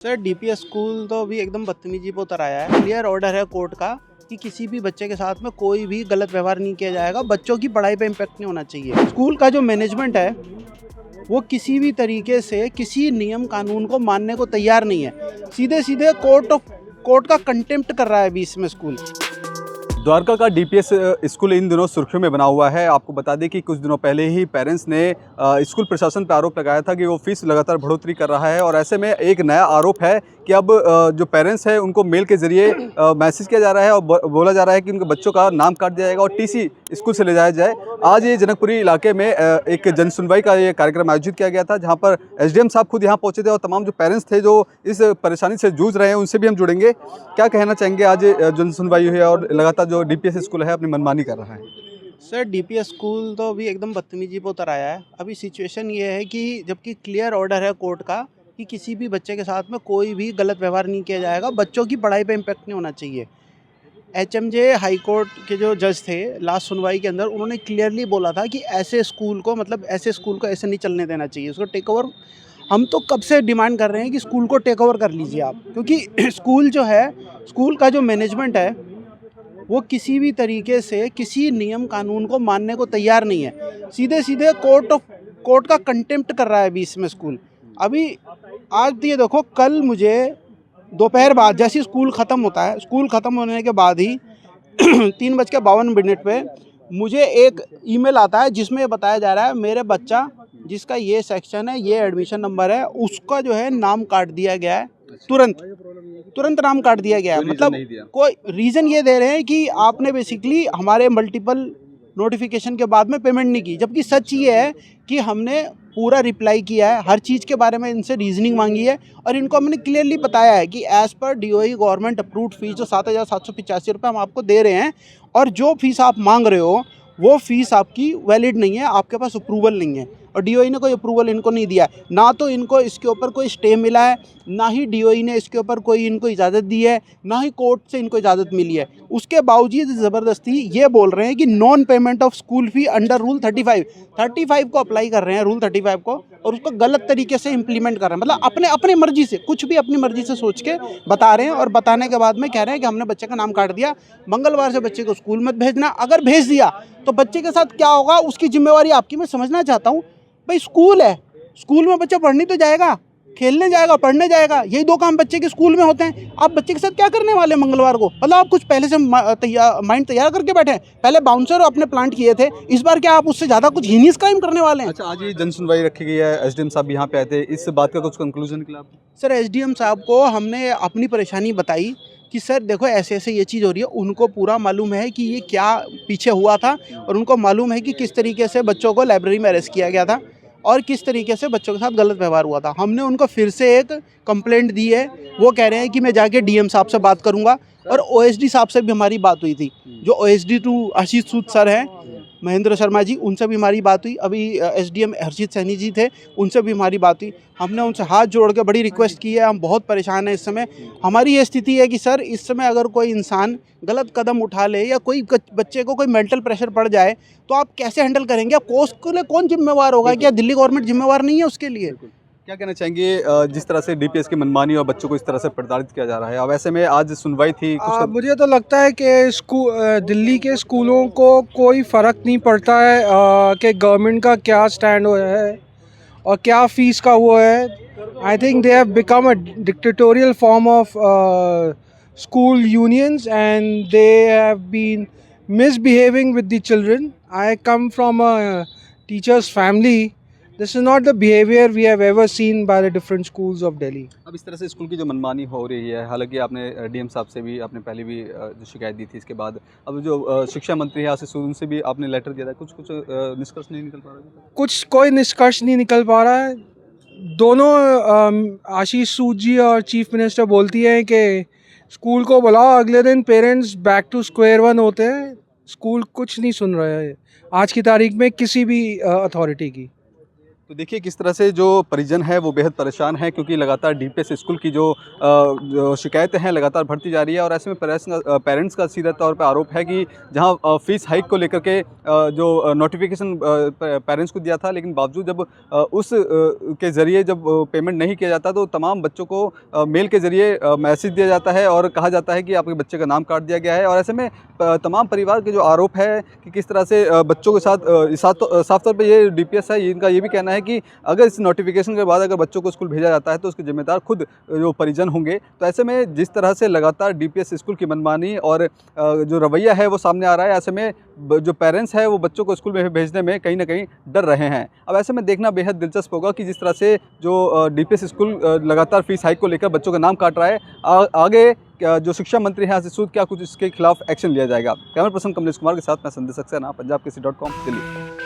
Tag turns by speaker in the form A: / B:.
A: Sir DPS school तो अभी एकदम बदतमीजी पे उतर आया है। क्लियर ऑर्डर है कोर्ट का कि किसी भी बच्चे के साथ में कोई भी गलत व्यवहार नहीं किया जाएगा। बच्चों की पढ़ाई पे इम्पेक्ट नहीं होना चाहिए। स्कूल का जो मैनेजमेंट है वो किसी भी तरीके से किसी नियम कानून को मानने को तैयार नहीं है। सीधे सीधे कोर्ट का कंटेम्प्ट कर रहा है बीच में स्कूल।
B: द्वारका का डीपीएस स्कूल इन दिनों सुर्खियों में बना हुआ है। आपको बता दें कि कुछ दिनों पहले ही पेरेंट्स ने स्कूल प्रशासन पर आरोप लगाया था कि वो फीस लगातार बढ़ोतरी कर रहा है और ऐसे में एक नया आरोप है कि अब जो पेरेंट्स हैं उनको मेल के ज़रिए मैसेज किया जा रहा है और बोला जा रहा है कि उनके बच्चों का नाम काट दिया जाएगा और टीसी स्कूल से ले जाया जाए। आज ये जनकपुरी इलाके में एक जन सुनवाई का ये कार्यक्रम आयोजित किया गया था, जहाँ पर एसडीएम साहब खुद यहाँ पहुँचे थे और तमाम जो पेरेंट्स थे जो इस परेशानी से जूझ रहे हैं उनसे भी हम जुड़ेंगे। क्या कहना चाहेंगे? आज जन सुनवाई हुई है और लगातार जो डीपीएस स्कूल है अपनी मनमानी कर रहा है।
A: सर डीपीएस स्कूल तो अभी एकदम बदतमीजी पे उतर आया है। अभी सिचुएशन ये है कि जबकि क्लियर ऑर्डर है कोर्ट का कि किसी भी बच्चे के साथ में कोई भी गलत व्यवहार नहीं किया जाएगा। बच्चों की पढ़ाई पे इम्पेक्ट नहीं होना चाहिए। एचएमजे हाई कोर्ट के जो जज थे लास्ट सुनवाई के अंदर, उन्होंने क्लियरली बोला था कि ऐसे स्कूल को ऐसे नहीं चलने देना चाहिए, उसको टेक ओवर। हम तो कब से डिमांड कर रहे हैं कि स्कूल को टेक ओवर कर लीजिए आप, क्योंकि स्कूल जो है, स्कूल का जो मैनेजमेंट है वो किसी भी तरीके से किसी नियम कानून को मानने को तैयार नहीं है। सीधे सीधे कोर्ट का कंटेम्प्ट कर रहा है बीच में स्कूल। अभी आज ये देखो, कल मुझे दोपहर बाद जैसे ही स्कूल ख़त्म होता है, स्कूल ख़त्म होने के बाद ही 3:52 पे मुझे एक ईमेल आता है जिसमें बताया जा रहा है मेरे बच्चा जिसका ये सेक्शन है, ये एडमिशन नंबर है, उसका जो है नाम काट दिया गया है। तुरंत नाम काट दिया गया है। मतलब कोई रीज़न ये दे रहे हैं कि आपने बेसिकली हमारे मल्टीपल नोटिफिकेशन के बाद में पेमेंट नहीं की, जबकि सच ये है कि हमने पूरा रिप्लाई किया है, हर चीज़ के बारे में इनसे रीजनिंग मांगी है और इनको हमने क्लियरली बताया है कि as per DOE government approved fees जो 7,785 रुपये हम आपको दे रहे हैं, और जो फीस आप मांग रहे हो वो फीस आपकी वैलिड नहीं है, आपके पास अप्रूवल नहीं है। और डीओई ने कोई अप्रूवल इनको नहीं दिया है, ना तो इनको इसके ऊपर कोई स्टे मिला है, ना ही डीओई ने इसके ऊपर कोई इनको इजाज़त दी है, ना ही कोर्ट से इनको इजाज़त मिली है। उसके बावजूद ज़बरदस्ती ये बोल रहे हैं कि non payment of school fee under rule 35 को अप्लाई कर रहे हैं, रूल 35 को, और उसको गलत तरीके से इम्प्लीमेंट कर रहे हैं। मतलब अपने मर्जी से कुछ भी अपनी मर्जी से सोच के बता रहे हैं और बताने के बाद में कह रहे हैं कि हमने बच्चे का नाम काट दिया, मंगलवार से बच्चे को स्कूल मत भेजना। अगर भेज दिया तो बच्चे के साथ क्या होगा उसकी जिम्मेवारी आपकी। मैं समझना चाहता हूँ भाई, स्कूल है, स्कूल में बच्चा पढ़ने तो जाएगा, खेलने जाएगा, पढ़ने जाएगा, यही दो काम बच्चे के स्कूल में होते हैं। आप बच्चे के साथ क्या करने वाले हैं मंगलवार को? मतलब आप कुछ पहले से माइंड तैयार करके बैठे हैं। पहले बाउंसर अपने प्लांट किए थे, इस बार क्या आप उससे ज़्यादा कुछ हीनियस क्राइम करने वाले हैं?
B: अच्छा, आज ये जन सुनवाई रखी गई है, एसडीएम साहब भी यहाँ पे आए थे, इस बात का कुछ कंक्लूजन निकला?
A: सर एसडीएम साहब को हमने अपनी परेशानी बताई कि सर देखो ऐसे ऐसे ये चीज़ हो रही है। उनको पूरा मालूम है कि ये क्या पीछे हुआ था और उनको मालूम है कि किस तरीके से बच्चों को लाइब्रेरी में अरेस्ट किया गया था और किस तरीके से बच्चों के साथ गलत व्यवहार हुआ था। हमने उनको फिर से एक कंप्लेंट दी है। वो कह रहे हैं कि मैं जाके डीएम साहब से बात करूंगा, और ओएसडी साहब से भी हमारी बात हुई थी। जो OSD to Ashish Sood sir हैं, महेंद्र शर्मा जी, उनसे भी हमारी बात हुई। अभी एसडीएम हर्षित सैनी जी थे, उनसे भी हमारी बात हुई। हमने उनसे हाथ जोड़ के बड़ी रिक्वेस्ट की है, हम बहुत परेशान हैं इस समय। हमारी ये स्थिति है कि सर इस समय अगर कोई इंसान गलत कदम उठा ले या कोई बच्चे को कोई मेंटल प्रेशर पड़ जाए तो आप कैसे हैंडल करेंगे? आप कोर्स के लिए कौन जिम्मेवार होगा? क्या दिल्ली गवर्नमेंट जिम्मेवार नहीं है उसके लिए?
B: क्या कहना चाहेंगे जिस तरह से डीपीएस की मनमानी और बच्चों को इस तरह से प्रताड़ित किया जा रहा है? अब ऐसे में आज सुनवाई थी
C: मुझे तो लगता है कि दिल्ली के स्कूलों को कोई फ़र्क नहीं पड़ता है कि गवर्नमेंट का क्या स्टैंड हुआ है और क्या फ़ीस का हुआ है। I think they have become a dictatorial form of school unions and they have been misbehaving with the children. I come from a teacher's family. This is not the behavior we have ever seen by the different schools of Delhi.
B: अब इस तरह से school की जो मनमानी हो रही है, हालांकि आपने डीएम साहब से भी आपने पहले भी जो शिकायत दी थी, इसके बाद अब जो शिक्षा मंत्री है आशीष सूद, उनसे भी आपने लेटर दिया था, कुछ निष्कर्ष नहीं निकल पा रहा है?
C: कोई निष्कर्ष नहीं निकल पा रहा है। दोनों आशीष सूद जी और चीफ मिनिस्टर बोलती हैं कि स्कूल को बुलाओ, अगले दिन parents back to square one होते हैं। स्कूल कुछ नहीं सुन रहा है आज की तारीख में किसी भी अथॉरिटी की।
B: तो देखिए किस तरह से जो परिजन है वो बेहद परेशान है, क्योंकि लगातार डीपीएस स्कूल की जो शिकायतें हैं लगातार बढ़ती जा रही है। और ऐसे में पेरेंट्स का सीधा तौर पे आरोप है कि जहां फ़ीस हाइक को लेकर के जो नोटिफिकेशन पेरेंट्स को दिया था, लेकिन बावजूद जब के ज़रिए जब पेमेंट नहीं किया जाता तो तमाम बच्चों को मेल के ज़रिए मैसेज दिया जाता है और कहा जाता है कि आपके बच्चे का नाम काट दिया गया है। और ऐसे में तमाम परिवार के जो आरोप है कि किस तरह से बच्चों के साथ साफ तौर पे ये डीपीएस है, इनका ये भी कहना है कि अगर इस नोटिफिकेशन के बाद अगर बच्चों को स्कूल भेजा जाता है तो उसके जिम्मेदार खुद जो परिजन होंगे। तो ऐसे में जिस तरह से लगातार डीपीएस स्कूल की मनमानी और जो रवैया है वो सामने आ रहा है, ऐसे में जो पेरेंट्स है वो बच्चों को स्कूल में भेजने में कहीं ना कहीं डर रहे हैं। अब ऐसे में देखना बेहद दिलचस्प होगा कि जिस तरह से जो डीपीएस स्कूल लगातार फीस हाइक को लेकर बच्चों का नाम काट रहा है, आगे जो शिक्षा मंत्री हैं आशीष सूद, क्या कुछ इसके खिलाफ एक्शन लिया जाएगा। कैमरा पर्सन कमलेश कुमार के साथ मैं संदेश सक्सेना, पंजाब केसरी.com, दिल्ली।